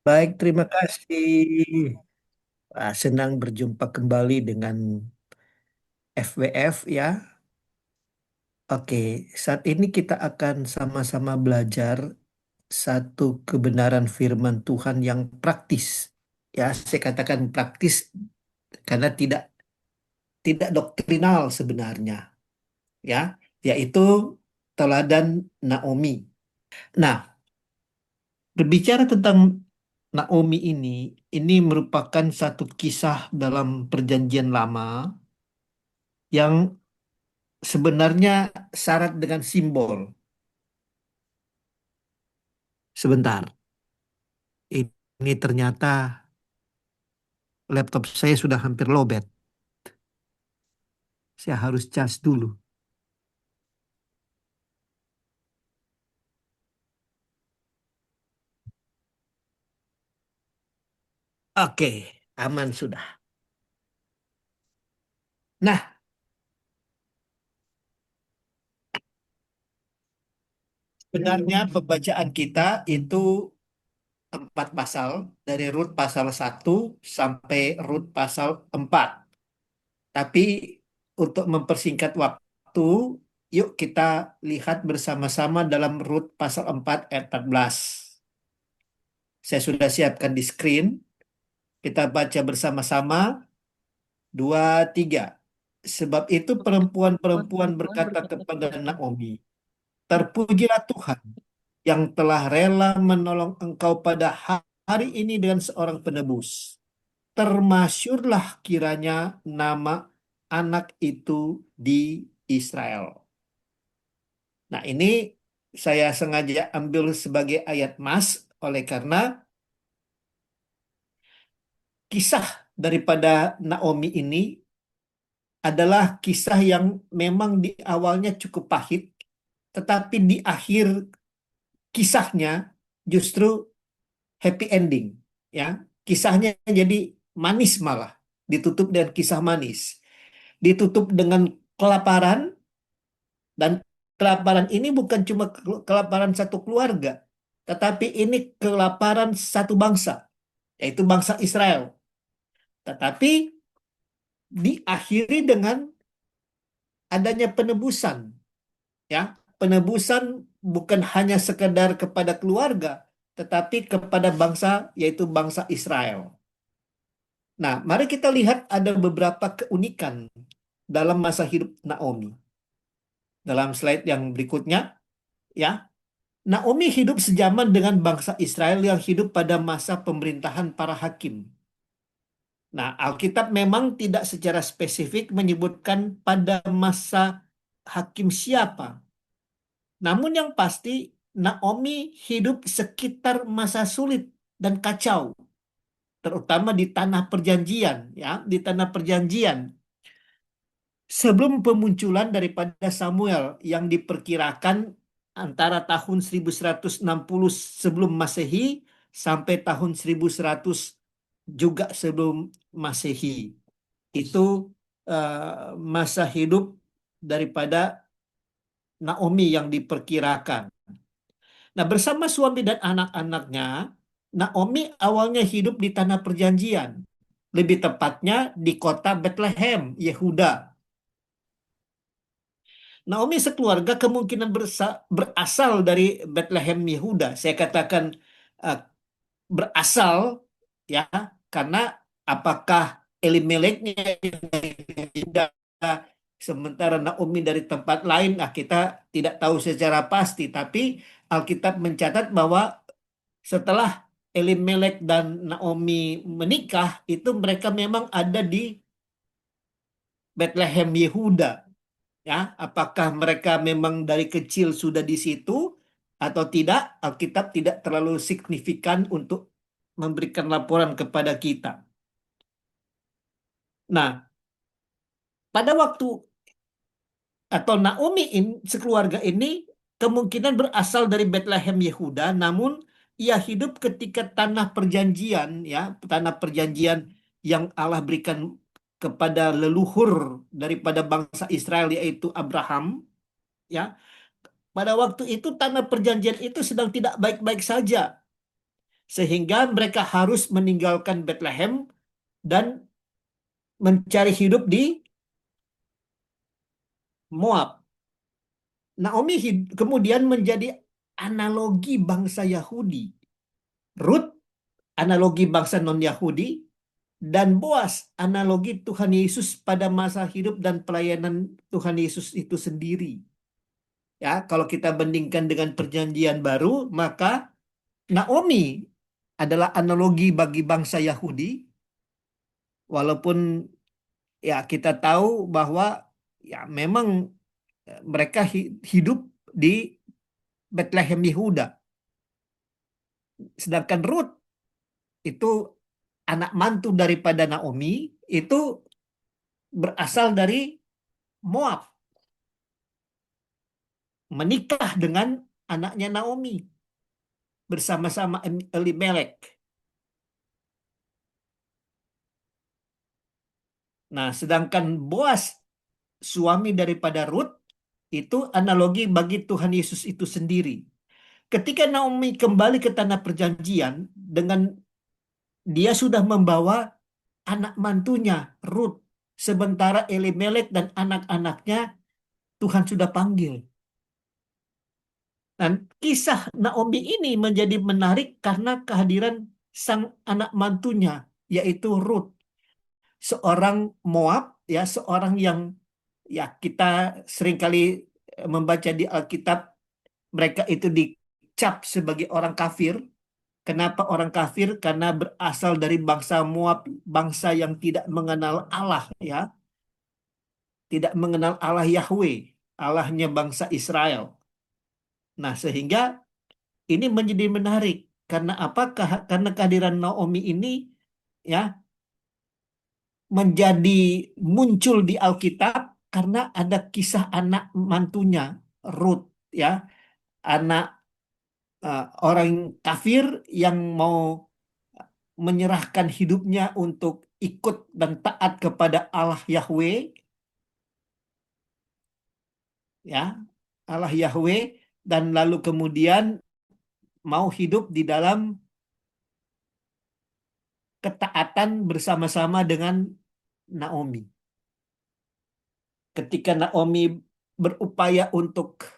Baik, terima kasih. Senang berjumpa kembali dengan FWF ya. Oke, saat ini kita akan sama-sama belajar satu kebenaran firman Tuhan yang praktis. Ya, saya katakan praktis karena tidak doktrinal sebenarnya, ya, yaitu teladan Naomi. Nah, berbicara tentang Naomi ini merupakan satu kisah dalam Perjanjian Lama yang sebenarnya syarat dengan simbol. Sebentar, ini ternyata laptop saya sudah hampir lowbat. Saya harus cas dulu. Oke, aman sudah. Nah, sebenarnya pembacaan kita itu 4 pasal, dari Rut pasal 1 sampai Rut pasal 4. Tapi untuk mempersingkat waktu, yuk kita lihat bersama-sama dalam Rut pasal 4 ayat 14. Saya sudah siapkan di screen. Kita baca bersama-sama. Dua, tiga. Sebab itu perempuan-perempuan berkata kepada Naomi, terpujilah Tuhan yang telah rela menolong engkau pada hari ini dengan seorang penebus. Termasyurlah kiranya nama anak itu di Israel. Nah, ini saya sengaja ambil sebagai ayat mas oleh karena kisah daripada Naomi ini adalah kisah yang memang di awalnya cukup pahit, tetapi di akhir kisahnya justru happy ending. Ya, kisahnya jadi manis malah, ditutup dengan kisah manis, ditutup dengan kelaparan, dan kelaparan ini bukan cuma kelaparan satu keluarga, tetapi ini kelaparan satu bangsa, yaitu bangsa Israel. Tetapi diakhiri dengan adanya penebusan, ya, penebusan bukan hanya sekedar kepada keluarga, tetapi kepada bangsa, yaitu bangsa Israel. Nah, mari kita lihat ada beberapa keunikan dalam masa hidup Naomi. Dalam slide yang berikutnya, ya, Naomi hidup sejaman dengan bangsa Israel yang hidup pada masa pemerintahan para hakim. Nah, Alkitab memang tidak secara spesifik menyebutkan pada masa hakim siapa. Namun yang pasti, Naomi hidup sekitar masa sulit dan kacau, terutama di tanah perjanjian, ya, di tanah perjanjian. Sebelum pemunculan daripada Samuel yang diperkirakan antara tahun 1160 sebelum Masehi sampai tahun 1100 juga sebelum Masehi. Itu masa hidup daripada Naomi yang diperkirakan. Nah, bersama suami dan anak-anaknya, Naomi awalnya hidup di tanah perjanjian. Lebih tepatnya di kota Bethlehem, Yehuda. Naomi sekeluarga kemungkinan berasal dari Bethlehem Yehuda. Saya katakan eh, berasal, ya, karena apakah Elimeleknya dari Yehuda sementara Naomi dari tempat lain, nah kita tidak tahu secara pasti. Tapi Alkitab mencatat bahwa setelah Elimelek dan Naomi menikah, itu mereka memang ada di Bethlehem Yehuda. Ya, apakah mereka memang dari kecil sudah di situ atau tidak? Alkitab tidak terlalu signifikan untuk memberikan laporan kepada kita. Nah, pada waktu atau Naomi sekeluarga ini kemungkinan berasal dari Bethlehem Yehuda, namun ia hidup ketika tanah perjanjian, ya, tanah perjanjian yang Allah berikan kepada leluhur daripada bangsa Israel, yaitu Abraham, ya. Pada waktu itu tanah perjanjian itu sedang tidak baik-baik saja. Sehingga mereka harus meninggalkan Bethlehem dan mencari hidup di Moab. Naomi kemudian menjadi analogi bangsa Yahudi. Ruth analogi bangsa non-Yahudi, dan Boas analogi Tuhan Yesus pada masa hidup dan pelayanan Tuhan Yesus itu sendiri. Ya, kalau kita bandingkan dengan Perjanjian Baru, maka Naomi adalah analogi bagi bangsa Yahudi, walaupun ya kita tahu bahwa ya memang mereka hidup di Bethlehem Yehuda. Sedangkan Ruth itu anak mantu daripada Naomi itu berasal dari Moab, menikah dengan anaknya Naomi bersama-sama Elimelek. Nah, sedangkan Boas, suami daripada Ruth, itu analogi bagi Tuhan Yesus itu sendiri. Ketika Naomi kembali ke tanah perjanjian, dengan dia sudah membawa anak mantunya, Ruth, sementara Elimelek dan anak-anaknya Tuhan sudah panggil. Dan kisah Naomi ini menjadi menarik karena kehadiran sang anak mantunya, yaitu Ruth, seorang Moab, ya, seorang yang ya kita seringkali membaca di Alkitab mereka itu dicap sebagai orang kafir. Kenapa orang kafir? Karena berasal dari bangsa Moab, bangsa yang tidak mengenal Allah, ya, tidak mengenal Allah Yahweh, Allahnya bangsa Israel. Nah, sehingga ini menjadi menarik karena apa? Karena kehadiran Naomi ini ya menjadi muncul di Alkitab karena ada kisah anak mantunya Ruth, ya, anak orang kafir yang mau menyerahkan hidupnya untuk ikut dan taat kepada Allah Yahweh, ya, Allah Yahweh, dan lalu kemudian mau hidup di dalam ketaatan bersama-sama dengan Naomi. Ketika Naomi berupaya untuk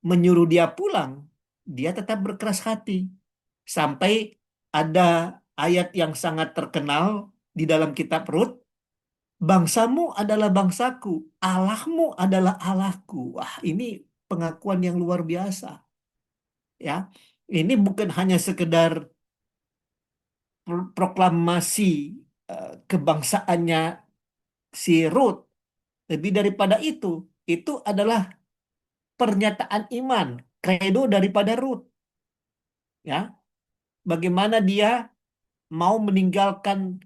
menyuruh dia pulang, dia tetap berkeras hati. Sampai ada ayat yang sangat terkenal di dalam kitab Rut, bangsamu adalah bangsaku, Allahmu adalah Allahku. Wah, ini pengakuan yang luar biasa. Ya, ini bukan hanya sekedar proklamasi kebangsaannya si Ruth. Lebih daripada itu adalah pernyataan iman, kredo daripada Ruth. Ya, bagaimana dia mau meninggalkan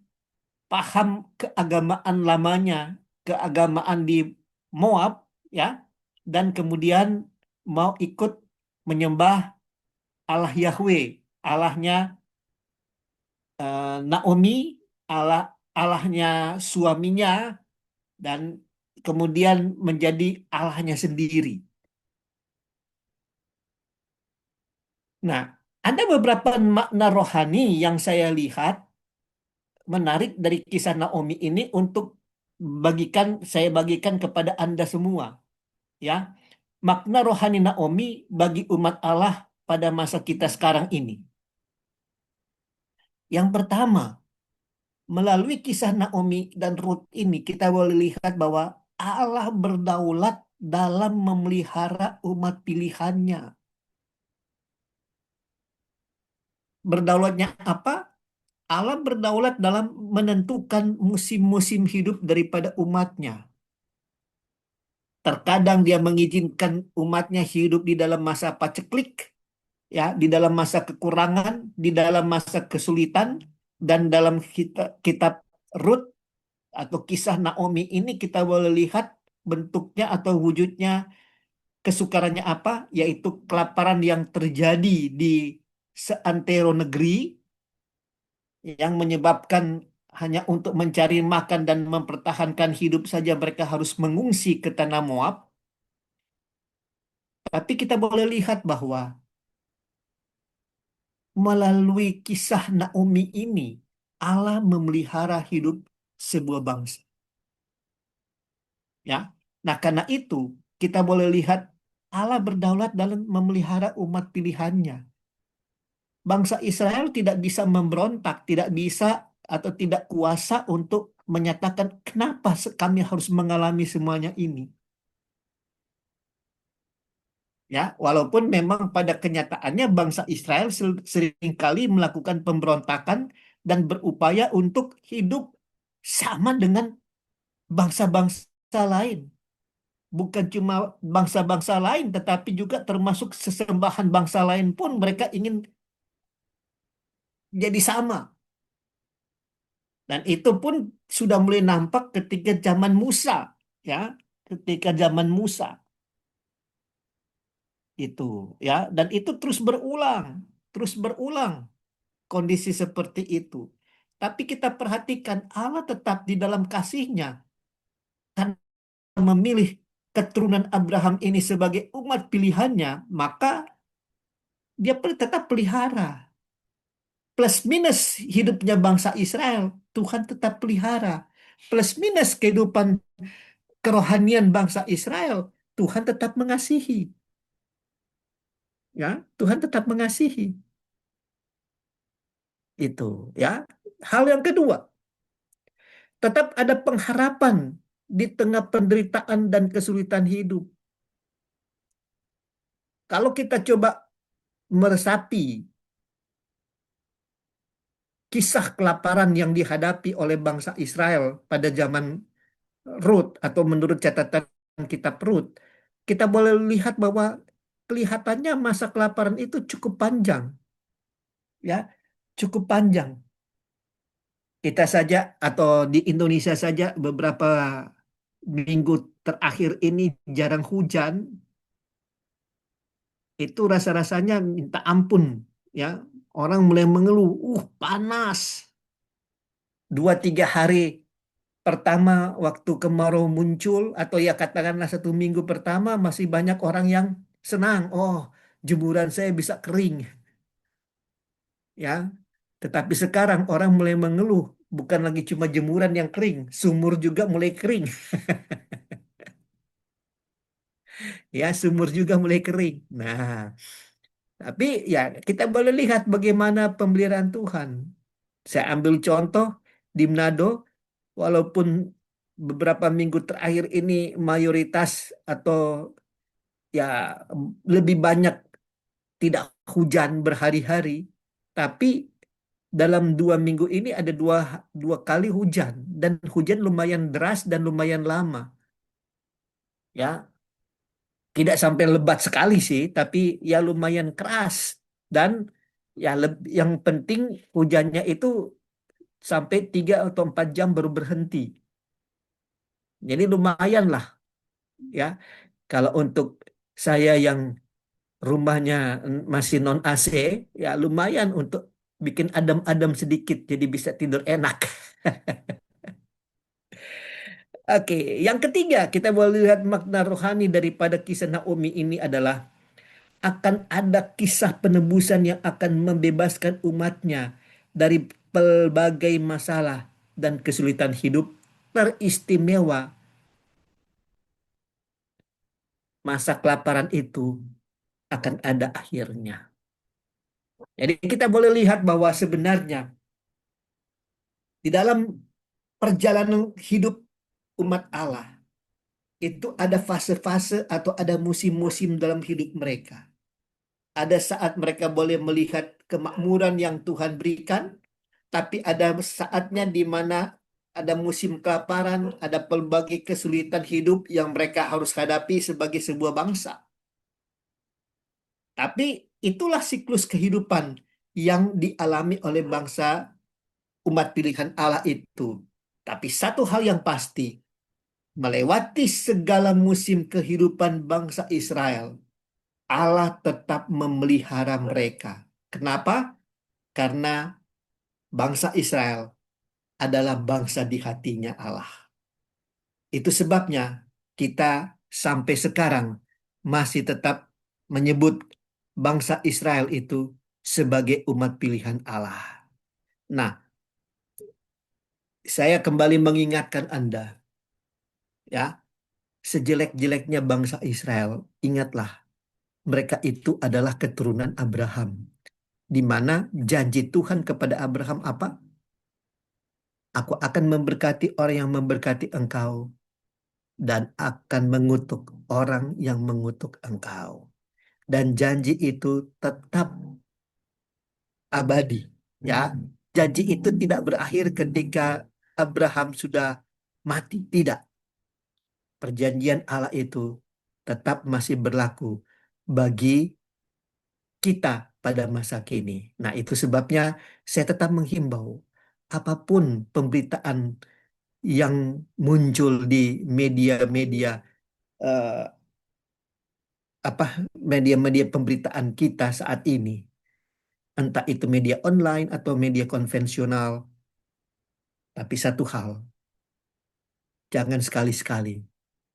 paham keagamaan lamanya, keagamaan di Moab, ya, dan kemudian mau ikut menyembah Allah Yahweh, Allahnya Naomi, Allah Allahnya suaminya, dan kemudian menjadi Allahnya sendiri. Nah, ada beberapa makna rohani yang saya lihat menarik dari kisah Naomi ini untuk saya bagikan kepada Anda semua, ya. Makna rohani Naomi bagi umat Allah pada masa kita sekarang ini. Yang pertama, melalui kisah Naomi dan Ruth ini kita boleh lihat bahwa Allah berdaulat dalam memelihara umat pilihannya. Berdaulatnya apa? Allah berdaulat dalam menentukan musim-musim hidup daripada umatnya. Terkadang dia mengizinkan umatnya hidup di dalam masa paceklik, ya, di dalam masa kekurangan, di dalam masa kesulitan, dan dalam kitab Rut atau kisah Naomi ini kita boleh lihat bentuknya atau wujudnya kesukarannya apa, yaitu kelaparan yang terjadi di seantero negeri yang menyebabkan hanya untuk mencari makan dan mempertahankan hidup saja mereka harus mengungsi ke tanah Moab. Tapi kita boleh lihat bahwa melalui kisah Naomi ini, Allah memelihara hidup sebuah bangsa. Ya, nah karena itu kita boleh lihat Allah berdaulat dalam memelihara umat pilihannya. Bangsa Israel tidak bisa memberontak, tidak bisa atau tidak kuasa untuk menyatakan kenapa kami harus mengalami semuanya ini. Ya, walaupun memang pada kenyataannya bangsa Israel seringkali melakukan pemberontakan dan berupaya untuk hidup sama dengan bangsa-bangsa lain. Bukan cuma bangsa-bangsa lain, tetapi juga termasuk sesembahan bangsa lain pun mereka ingin jadi sama. Dan itu pun sudah mulai nampak ketika zaman Musa, ya, ketika zaman Musa itu, ya, dan itu terus berulang kondisi seperti itu. Tapi kita perhatikan Allah tetap di dalam kasihnya karena memilih keturunan Abraham ini sebagai umat pilihannya, maka dia tetap pelihara. Plus minus hidupnya bangsa Israel, Tuhan tetap pelihara. Plus minus kehidupan kerohanian bangsa Israel, Tuhan tetap mengasihi. Ya, Tuhan tetap mengasihi. Itu, ya. Hal yang kedua, tetap ada pengharapan di tengah penderitaan dan kesulitan hidup. Kalau kita coba meresapi kisah kelaparan yang dihadapi oleh bangsa Israel pada zaman Rut atau menurut catatan kitab Rut, kita boleh lihat bahwa kelihatannya masa kelaparan itu cukup panjang, ya, cukup panjang. Kita saja atau di Indonesia saja beberapa minggu terakhir ini jarang hujan, itu rasa-rasanya minta ampun, ya. Orang mulai mengeluh, panas. 2-3 hari pertama waktu kemarau muncul atau ya katakanlah 1 minggu pertama masih banyak orang yang senang. Oh, jemuran saya bisa kering, ya. Tetapi sekarang orang mulai mengeluh, bukan lagi cuma jemuran yang kering, sumur juga mulai kering. Ya, sumur juga mulai kering. Nah, tapi ya kita boleh lihat bagaimana pemeliharaan Tuhan. Saya ambil contoh di Manado, walaupun beberapa minggu terakhir ini mayoritas atau ya lebih banyak tidak hujan berhari-hari, tapi dalam 2 minggu ini ada dua dua kali hujan dan hujan lumayan deras dan lumayan lama. Ya, tidak sampai lebat sekali sih, tapi ya lumayan keras dan ya yang penting hujannya itu sampai 3 atau 4 jam baru berhenti. Jadi lumayan lah, ya. Kalau untuk saya yang rumahnya masih non AC, ya lumayan untuk bikin adem-adem sedikit, jadi bisa tidur enak. Oke, yang ketiga kita boleh lihat makna rohani daripada kisah Naomi ini adalah akan ada kisah penebusan yang akan membebaskan umatnya dari pelbagai masalah dan kesulitan hidup teristimewa. Masa kelaparan itu akan ada akhirnya. Jadi kita boleh lihat bahwa sebenarnya di dalam perjalanan hidup umat Allah itu ada fase-fase atau ada musim-musim dalam hidup mereka. Ada saat mereka boleh melihat kemakmuran yang Tuhan berikan, tapi ada saatnya di mana ada musim kelaparan, ada pelbagai kesulitan hidup yang mereka harus hadapi sebagai sebuah bangsa. Tapi itulah siklus kehidupan yang dialami oleh bangsa umat pilihan Allah itu. Tapi satu hal yang pasti, melewati segala musim kehidupan bangsa Israel, Allah tetap memelihara mereka. Kenapa? Karena bangsa Israel adalah bangsa di hatinya Allah. Itu sebabnya kita sampai sekarang masih tetap menyebut bangsa Israel itu sebagai umat pilihan Allah. Nah, saya kembali mengingatkan Anda, ya, sejelek-jeleknya bangsa Israel, ingatlah, mereka itu adalah keturunan Abraham, di mana janji Tuhan kepada Abraham apa? Aku akan memberkati orang yang memberkati engkau, dan akan mengutuk orang yang mengutuk engkau. Dan janji itu tetap abadi. Ya, janji itu tidak berakhir ketika Abraham sudah mati. Tidak. Perjanjian Allah itu tetap masih berlaku bagi kita pada masa kini. Nah, itu sebabnya saya tetap menghimbau apapun pemberitaan yang muncul di media-media eh, apa media-media pemberitaan kita saat ini, entah itu media online atau media konvensional, tapi satu hal, jangan sekali-sekali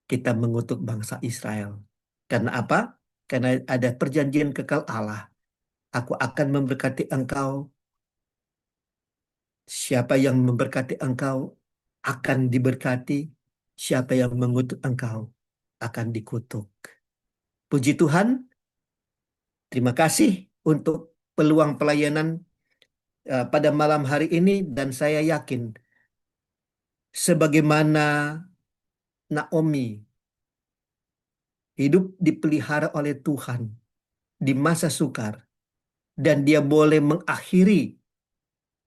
kita mengutuk bangsa Israel. Karena apa? Karena ada perjanjian kekal Allah. Aku akan memberkati engkau. Siapa yang memberkati engkau akan diberkati. Siapa yang mengutuk engkau akan dikutuk. Puji Tuhan, terima kasih untuk peluang pelayanan pada malam hari ini, dan saya yakin sebagaimana Naomi hidup dipelihara oleh Tuhan di masa sukar dan dia boleh mengakhiri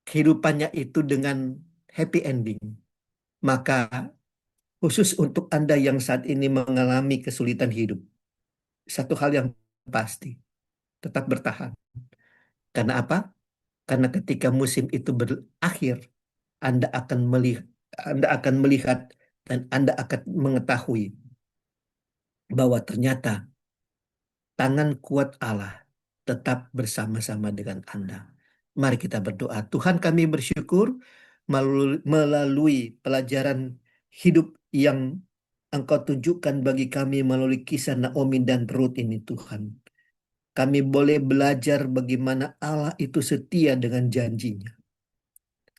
kehidupannya itu dengan happy ending. Maka khusus untuk Anda yang saat ini mengalami kesulitan hidup, satu hal yang pasti, tetap bertahan. Karena apa? Karena ketika musim itu berakhir, Anda akan melihat, Anda akan melihat dan Anda akan mengetahui bahwa ternyata tangan kuat Allah tetap bersama-sama dengan Anda. Mari kita berdoa. Tuhan, kami bersyukur melalui pelajaran hidup yang Engkau tunjukkan bagi kami melalui kisah Naomi dan Ruth ini, Tuhan. Kami boleh belajar bagaimana Allah itu setia dengan janjinya.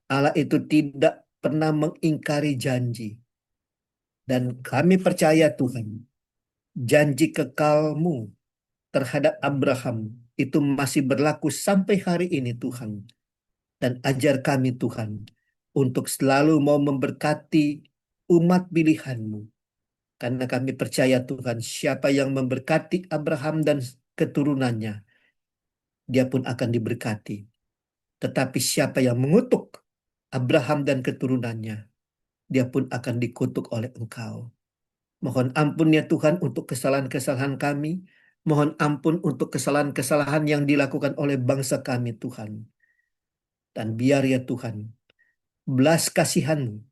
Allah itu tidak pernah mengingkari janji. Dan kami percaya, Tuhan, janji kekalmu terhadap Abraham itu masih berlaku sampai hari ini, Tuhan. Dan ajar kami, Tuhan, untuk selalu mau memberkati umat pilihan-Mu. Karena kami percaya, Tuhan, siapa yang memberkati Abraham dan keturunannya, dia pun akan diberkati. Tetapi siapa yang mengutuk Abraham dan keturunannya, dia pun akan dikutuk oleh Engkau. Mohon ampun ya Tuhan untuk kesalahan-kesalahan kami. Mohon ampun untuk kesalahan-kesalahan yang dilakukan oleh bangsa kami, Tuhan. Dan biar ya Tuhan, belas kasihan-Mu,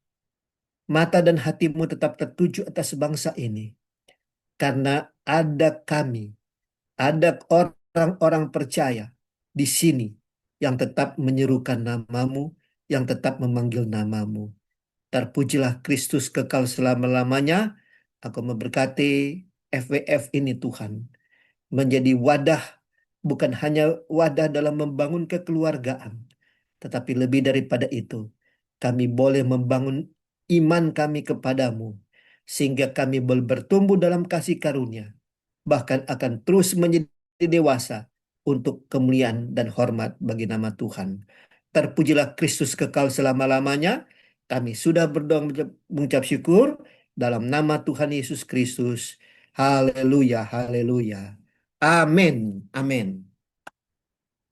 mata dan hati-Mu tetap tertuju atas bangsa ini. Karena ada kami, ada orang-orang percaya di sini yang tetap menyerukan nama-Mu, yang tetap memanggil nama-Mu. Terpujilah Kristus kekal selama-lamanya. Aku memberkati FWF ini, Tuhan, menjadi wadah, bukan hanya wadah dalam membangun kekeluargaan, tetapi lebih daripada itu, kami boleh membangun iman kami kepadamu, sehingga kami boleh bertumbuh dalam kasih karunia, bahkan akan terus menjadi dewasa untuk kemuliaan dan hormat bagi nama Tuhan. Terpujilah Kristus kekal selama-lamanya. Kami sudah berdoa mengucap syukur dalam nama Tuhan Yesus Kristus. Haleluya, haleluya. Amin, amin.